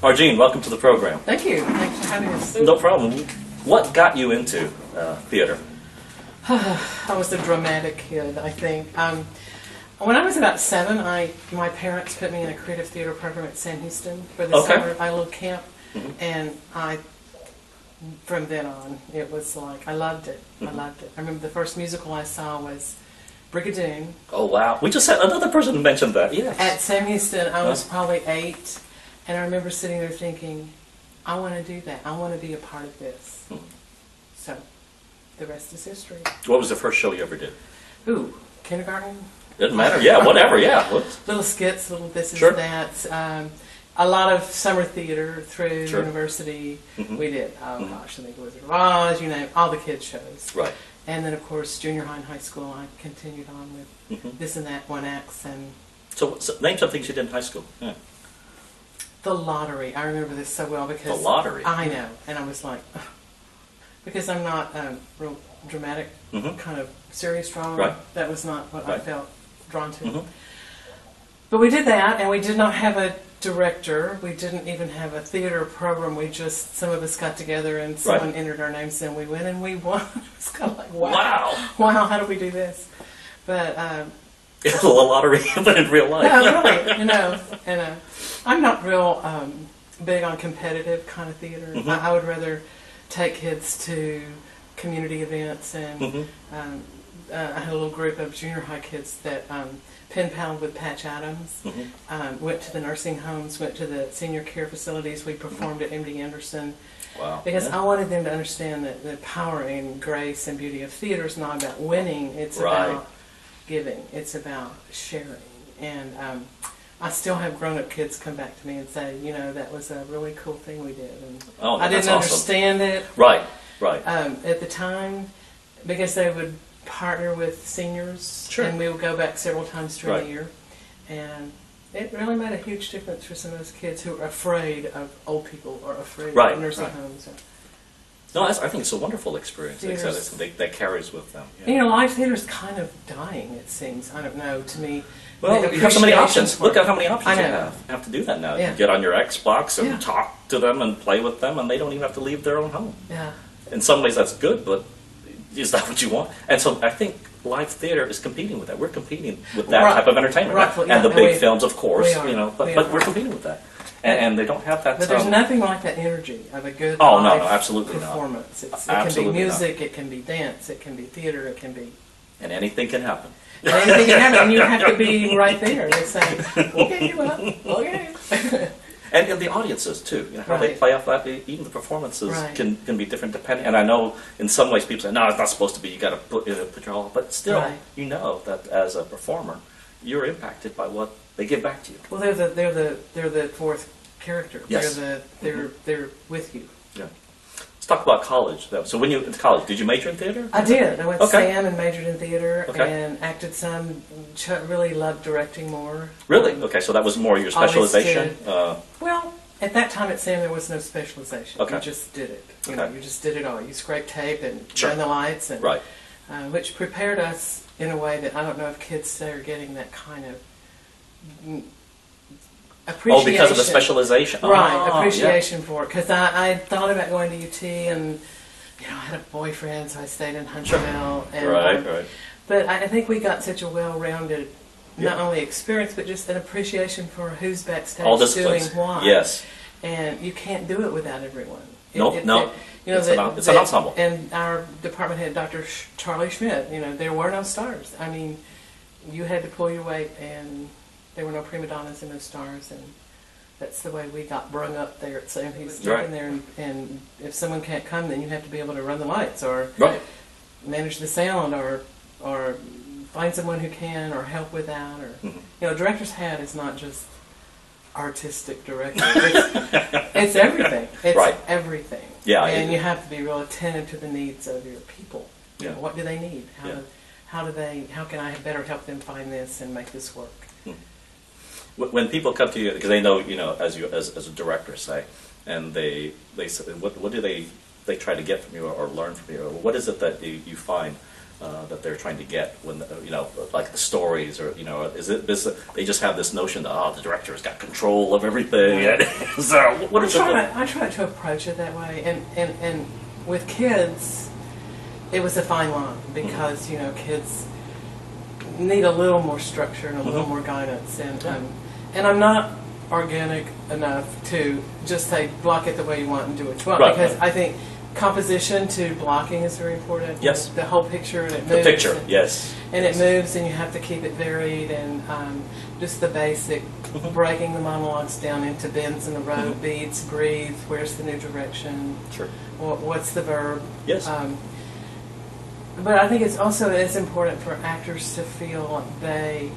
Marjean, welcome to the program. Thank you. Thanks for having us. No problem. What got you into theater? I was a dramatic kid, I think. When I was about 7, my parents put me in a creative theater program at Sam Houston for the summer. I little camp, and from then on, it was like I loved it. I loved it. I remember the first musical I saw was Brigadoon. Oh wow! We just had another person mentioned that. Yes. At Sam Houston, I was probably 8, and I remember sitting there thinking, I want to do that. I want to be a part of this. So, the rest is history. What was the first show you ever did? Ooh, kindergarten. Doesn't matter. Yeah, whatever. Yeah. Little skits, little this and that. A lot of summer theater through university. We did. Oh gosh, I think Wizard of Oz. You name all the kids shows. Right. And then of course junior high and high school. I continued on with this and that, one acts and. So name some things you did in high school. Yeah. The Lottery. I remember this so well because The Lottery. I know, and I was like, ugh. Because I'm not real dramatic, kind of serious drama. Right. That was not what I felt drawn to. But we did that, and we did not have a director. We didn't even have a theater program. We just, some of us got together and someone entered our names and we went and we won. It was kind of like, wow, how do we do this? But it's a lottery, but in real life. No, really, and I'm not real big on competitive kind of theater. I would rather take kids to community events, and I had a little group of junior high kids that pen palled with Patch Adams, went to the nursing homes, went to the senior care facilities. We performed at MD Anderson. Wow. Because I wanted them to understand that the power and grace and beauty of theater is not about winning, it's about giving, it's about sharing. And I still have grown-up kids come back to me and say, you know, that was a really cool thing we did. And I didn't understand it at the time, because they would partner with seniors, and we would go back several times during the year. And it really made a huge difference for some of those kids who are afraid of old people or afraid of nursing homes. No, I think it's a wonderful experience that carries with them. Yeah. You know, live theater is kind of dying, it seems. I don't know, to me. Well, you have so many options. Look at how many options you have. You have to do that now. You get on your Xbox and talk to them and play with them, and they don't even have to leave their own home. Yeah. In some ways that's good, but is that what you want? And so I think live theater is competing with that. We're competing with that type of entertainment. And the big films, of course, you know, but we're competing with that. And they don't have that. But there's nothing like that energy of a good absolutely performance. It can be music, it can be dance, it can be theater, it can be... And anything can happen. And anything can happen, and you have to be right there. They say, okay, well, okay. And the audiences, too. You know, how they play off that. Even the performances can be different depending. And I know in some ways people say, no, it's not supposed to be. You got to put your all. But still, you know that as a performer, you're impacted by what they give back to you. Well, they're the fourth character. Yes. They're with you. Yeah. Let's talk about college, though. So when you went to college, did you major in theater? I did. I went to Sam and majored in theater and acted some. Really loved directing more. Really? Okay, so that was more your specialization? Well, at that time at Sam there was no specialization. Okay. You just did it. You know, you just did it all. You scraped tape and ran the lights, and which prepared us in a way that I don't know if kids today are getting that kind of appreciation. Oh, because of the specialization. Appreciation for it. Because I thought about going to UT, and you know, I had a boyfriend, so I stayed in Huntsville. And, But I think we got such a well-rounded, not only experience, but just an appreciation for who's backstage doing what. Yes. And you can't do it without everyone. No. You know, it's an ensemble. And our department head, Dr. Charlie Schmidt, you know, there were no stars. I mean, you had to pull your weight, and there were no prima donnas and no stars, and that's the way we got brung up there at Sam. He's working there, and if someone can't come, then you have to be able to run the lights, or manage the sound, or find someone who can, or help with that, or you know, director's hat is not just artistic director. It's everything. It's everything. Yeah, and you have to be real attentive to the needs of your people. You know, what do they need? How can I better help them find this and make this work? When people come to you, because they know, you know, as a director, say, and they say, what do they try to get from you or learn from you? Or what is it that you find that they're trying to get when like the stories, or is it this? They just have this notion that the director's got control of everything. Right. So I try to approach it that way, and with kids, it was a fine line because kids need a little more structure and a little more guidance, and I'm not organic enough to just say block it the way you want and do what you want, because I think composition to blocking is very important. Yes. The whole picture, and it moves. The picture, yes. And it moves, and you have to keep it varied, and just the basic, breaking the monologues down into bends in the road, beats, breathe, where's the new direction, Sure. What's the verb. Yes. But I think it's important for actors to feel like they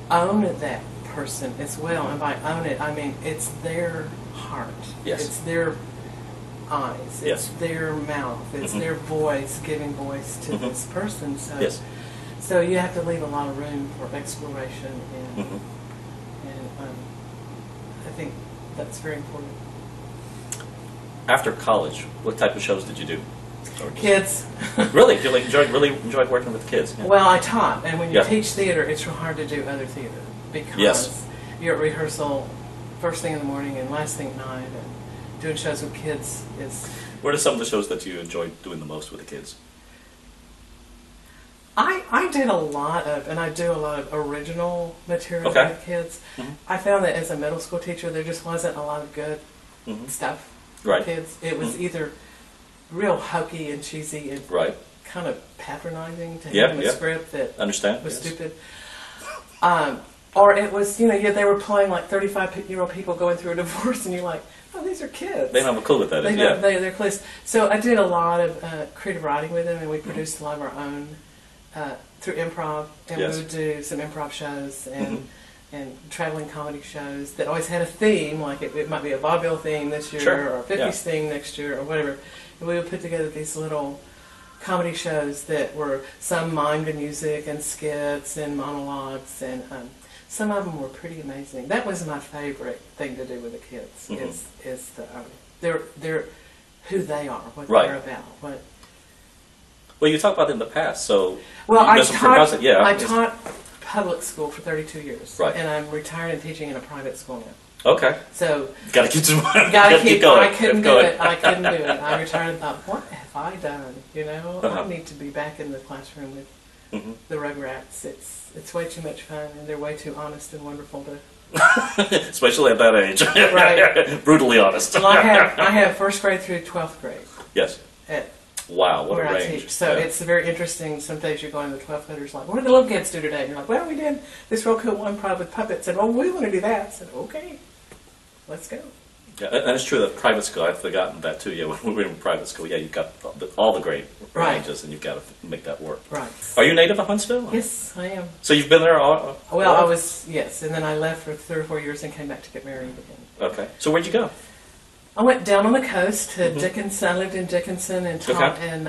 own that person as well, and by own it, I mean it's their heart. Yes. It's their eyes. It's their mouth. It's their voice giving voice to this person. So, so you have to leave a lot of room for exploration, and I think that's very important. After college, what type of shows did you do? Kids. Really? You really enjoyed working with kids? Yeah. Well, I taught, and when you teach theater, it's real hard to do other theater because you're at rehearsal first thing in the morning and last thing at night, and doing shows with kids is... What are some of the shows that you enjoy doing the most with the kids? I did a lot of, and I do a lot of original material with kids. I found that as a middle school teacher, there just wasn't a lot of good stuff for kids. It was either real hokey and cheesy and kind of patronizing to have a script that was stupid. Or it was, they were playing like 35-year-old people going through a divorce, and you're like, oh, these are kids. They don't have a clue what that is. They're clueless. So I did a lot of creative writing with them, and we produced a lot of our own through improv, and we would do some improv shows and traveling comedy shows that always had a theme, like it might be a vaudeville theme this year, or a 50s theme next year, or whatever. And we would put together these little comedy shows that were some mimed in music and skits and monologues, and some of them were pretty amazing. That was my favorite thing to do with the kids. Is they're who they are, what they're about. Well, you talked about it in the past, so I taught public school for 32 years, and I'm retired and teaching in a private school now. Okay. So gotta keep going. I couldn't do it. I retired and thought, what have I done? I need to be back in the classroom with the Rugrats. It's way too much fun, and they're way too honest and wonderful to. Especially at that age. Right. Brutally honest. Well, I have first grade through 12th grade. Yes. Wow, what a range. I teach. So it's very interesting. Some days you're going to the 12th graders like, what did the little kids do today? And you're like, well, we did this real cool improv with puppets. And, we want to do that. I said, okay, let's go. Yeah, and it's true that private school, I've forgotten that too. Yeah, when we were in private school, you've got all the grade ranges, and you've got to make that work. Right. Are you native of Huntsville? Yes, I am. So you've been there all? Well, I was, yes, and then I left for 3 or 4 years and came back to get married again. Okay. So where'd you go? I went down on the coast to Dickinson. I lived in Dickinson and taught, and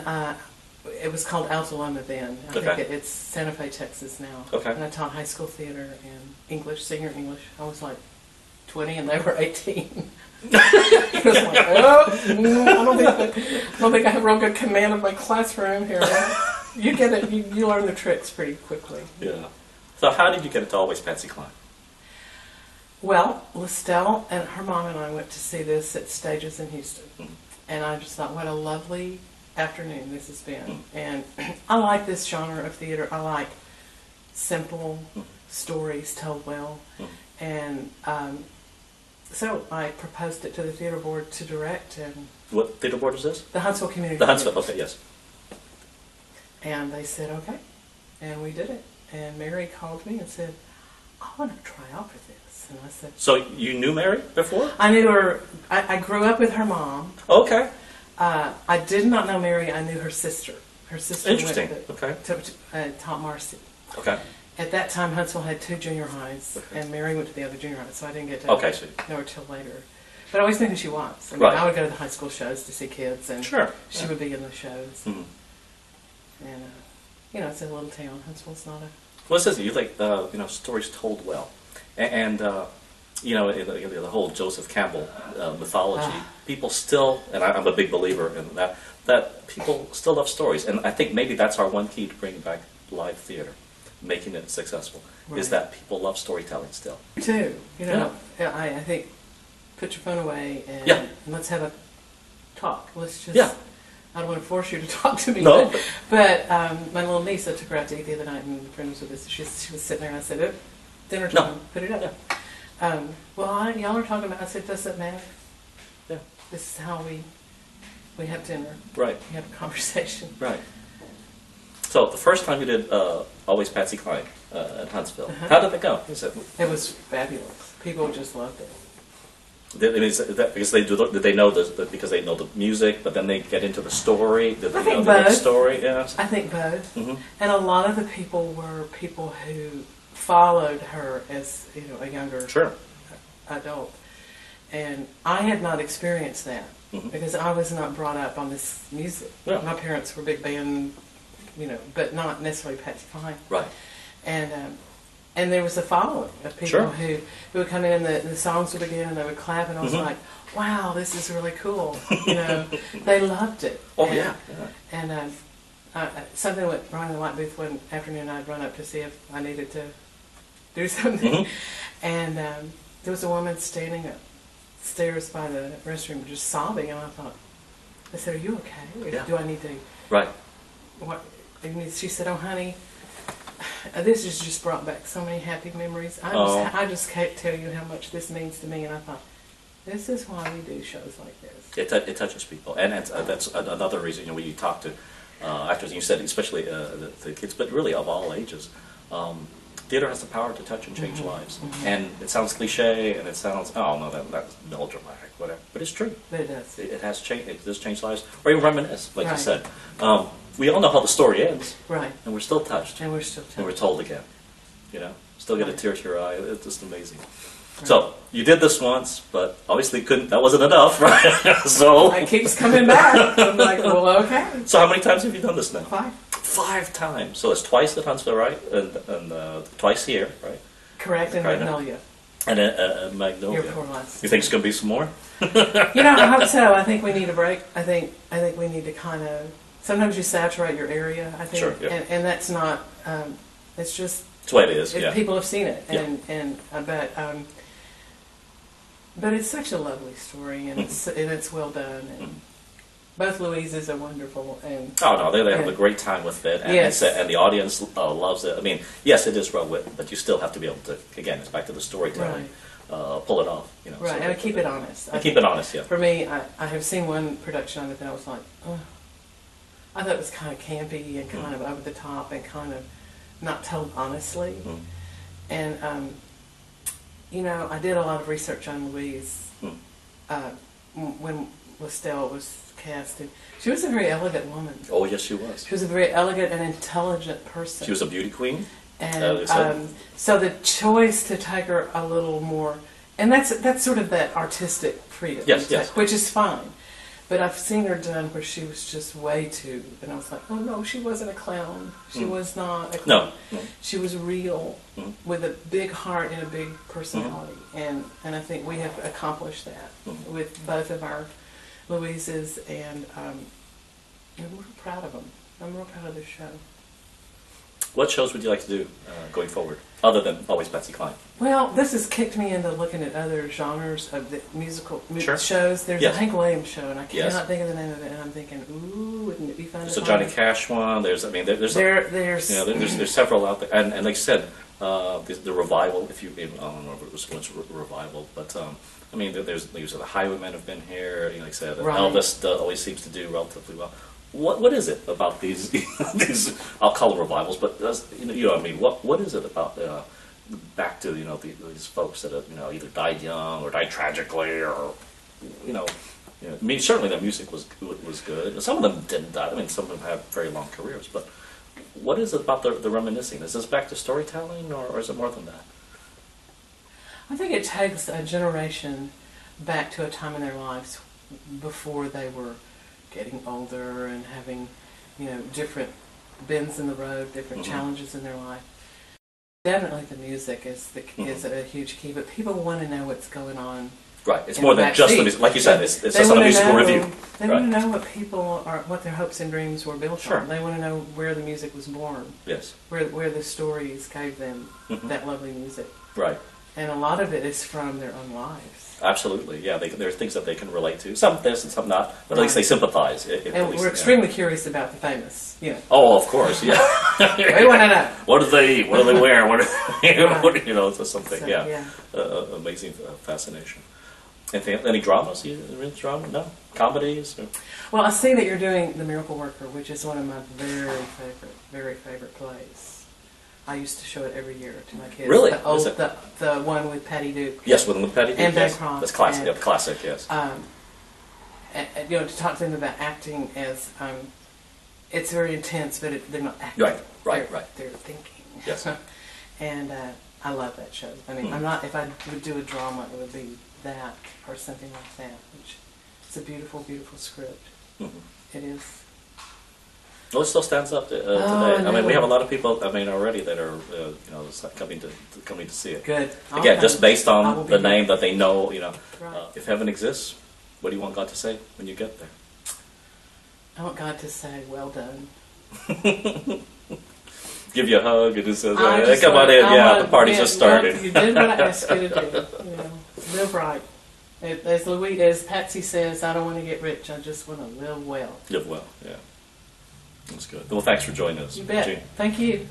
it was called Altaloma then. I think it's Santa Fe, Texas now. Okay. And I taught high school theater and English, senior English. I was like 20 and they were 18. I was like, I don't think I have real good command of my classroom here. You get it. You learn the tricks pretty quickly. Yeah. So how did you get into Always Patsy Cline? Well, Lestelle and her mom and I went to see this at Stages in Houston. And I just thought, what a lovely afternoon this has been. And I like this genre of theater. I like simple stories told well. And so I proposed it to the theater board to direct. And what theater board is this? The Huntsville Community. The Huntsville, okay, yes. And they said, okay. And we did it. And Mary called me and said, I want to try out for this. And I said, so you knew Mary before? I knew her. I grew up with her mom. Okay. I did not know Mary. I knew her sister. Her sister Interesting. went to taught Marcy. Okay. At that time, Huntsville had 2 junior highs, and Mary went to the other junior high, so I didn't get to know her till later. But I always knew who she was. I mean, I would go to the high school shows to see kids, and she would be in the shows. And it's a little town. Huntsville's not a. Well, it says you like stories told well, and you know, in the whole Joseph Campbell mythology, people still, and I'm a big believer in that, that people still love stories. And I think maybe that's our one key to bringing back live theater, making it successful, is that people love storytelling still. Me too. You know, I think put your phone away and let's have a talk. Let's just, I don't want to force you to talk to me. No. But my little niece, I took her out to eat the other night, and a friend was with us. She was sitting there, and I said, oh, dinner time, put it up. Well, y'all are talking about, I said, does it matter? Yeah. This is how we have dinner. Right. We have a conversation. Right. So the first time you did Always Patsy Cline at Huntsville, how did it go? It was fabulous. People just loved it. Is that because they did they know because they know the music, but then they get into the story? Did they know both. The story? Yeah. I think both. And a lot of the people were people who followed her as a younger adult, and I had not experienced that because I was not brought up on this music. Yeah. My parents were big band, but not necessarily Patsy Cline. Right. And there was a following of people who would come in, and the songs would begin, and they would clap, and I was like, wow, this is really cool. They loved it. Oh, And something went wrong in the light booth one afternoon. I'd run up to see if I needed to do something. And there was a woman standing upstairs by the restroom just sobbing, and I said, are you okay? Or do I need to... Right. What? And she said, oh, honey, this has just brought back so many happy memories. I just can't tell you how much this means to me. And I thought, this is why we do shows like this. It touches people, and that's another reason. When you talk to actors, you said especially the kids, but really of all ages, theater has the power to touch and change lives. And it sounds cliche, and it sounds that's melodramatic, whatever, but it's true. But it does. It has changed. It does change lives, or even reminisce, like you said. We all know how the story ends, right? And we're still touched, and we're still touched, and we're told again. Still get a tear to your eye. It's just amazing. Right. So you did this once, but obviously that wasn't enough, right? So it keeps coming back. I'm like, well, okay. So how many times have you done this now? 5. 5 times. So it's twice at Huntsville, right? And twice here, right? Correct, in Magnolia. And Magnolia. Your poor lads. You think it's going to be some more? I hope so. I think we need a break. I think we need to kind of. Sometimes you saturate your area. I think, and that's not. It's just. It's the way it is. People have seen it, and but it's such a lovely story, and it's well done, and both Louises are wonderful, and they have a great time with it, and and the audience loves it. I mean, yes, it is well written, but you still have to be able to. Again, it's back to the storytelling. Pull it off, Right, and keep it honest. Keep it honest, yeah. For me, I have seen one production of it that I was like, oh. I thought it was kind of campy and kind of over the top and kind of not told honestly. And, I did a lot of research on Louise when Lestelle was cast. And she was a very elegant woman. Oh, yes, she was. She was a very elegant and intelligent person. She was a beauty queen. And so the choice to take her a little more, and that's sort of that artistic freedom, which is fine. But I've seen her done where she was just way too, and I was like, oh no, she wasn't a clown. She was not a clown. No. She was real, with a big heart and a big personality. And I think we have accomplished that with both of our Louises, and we're proud of them. I'm real proud of this show. What shows would you like to do going forward, other than Always Patsy Cline? Well, this has kicked me into looking at other genres of the musical shows. There's a Hank Williams show, and I cannot think of the name of it, and I'm thinking, ooh, wouldn't it be fun to There's a Johnny Cash one. There's several out there, and like you said, the revival. I don't know if it was once revival, but there's the Highwaymen have been here. Like I said, Elvis always seems to do relatively well. What is it about these these? I'll call them revivals, but what is it about back to these folks that have either died young or died tragically, or certainly their music was good. Some of them didn't die. Some of them have very long careers, but what is it about the reminiscing? Is this back to storytelling, or is it more than that? I think it takes a generation back to a time in their lives before they were getting older and having, different bends in the road, different challenges in their life. Definitely the music is a huge key, but people want to know what's going on. Right, it's more than just the music. Like you said, it's just not a musical review. They want to know what their hopes and dreams were built on. They want to know where the music was born. Yes. Where the stories gave them that lovely music. Right. And a lot of it is from their own lives. Absolutely, yeah. There are things that they can relate to. Some this and some not, but at least they sympathize. And we're extremely curious about the famous. Oh, of course, yeah. We want to know. What do they wear? It's something. So, amazing fascination. Any dramas? You read drama? No? Comedies? Or? Well, I see that you're doing The Miracle Worker, which is one of my very favorite plays. I used to show it every year to my kids. Really? The one with Patty Duke. Yes, with Patty Duke. And Ben yes. Croft. That's classic. Yeah, classic. Yes. To talk to them about acting as it's very intense, but they're not acting. Right. They're thinking. Yes. And I love that show. I mean, I'm not. If I would do a drama, it would be that or something like that. Which it's a beautiful, beautiful script. It is. Well, it still stands up today. I mean, we have a lot of people. I mean, already that are coming to see it. Good. Again, just based on the name that they know. Right. If heaven exists, what do you want God to say when you get there? I want God to say, "Well done." Give you a hug and just say, "Come on in." The party's just started. You did what I asked you to do. Live right. As Patsy says, I don't want to get rich. I just want to live well. Live well. Yeah. That's good. Well, thanks for joining us. You bet. Gene. Thank you.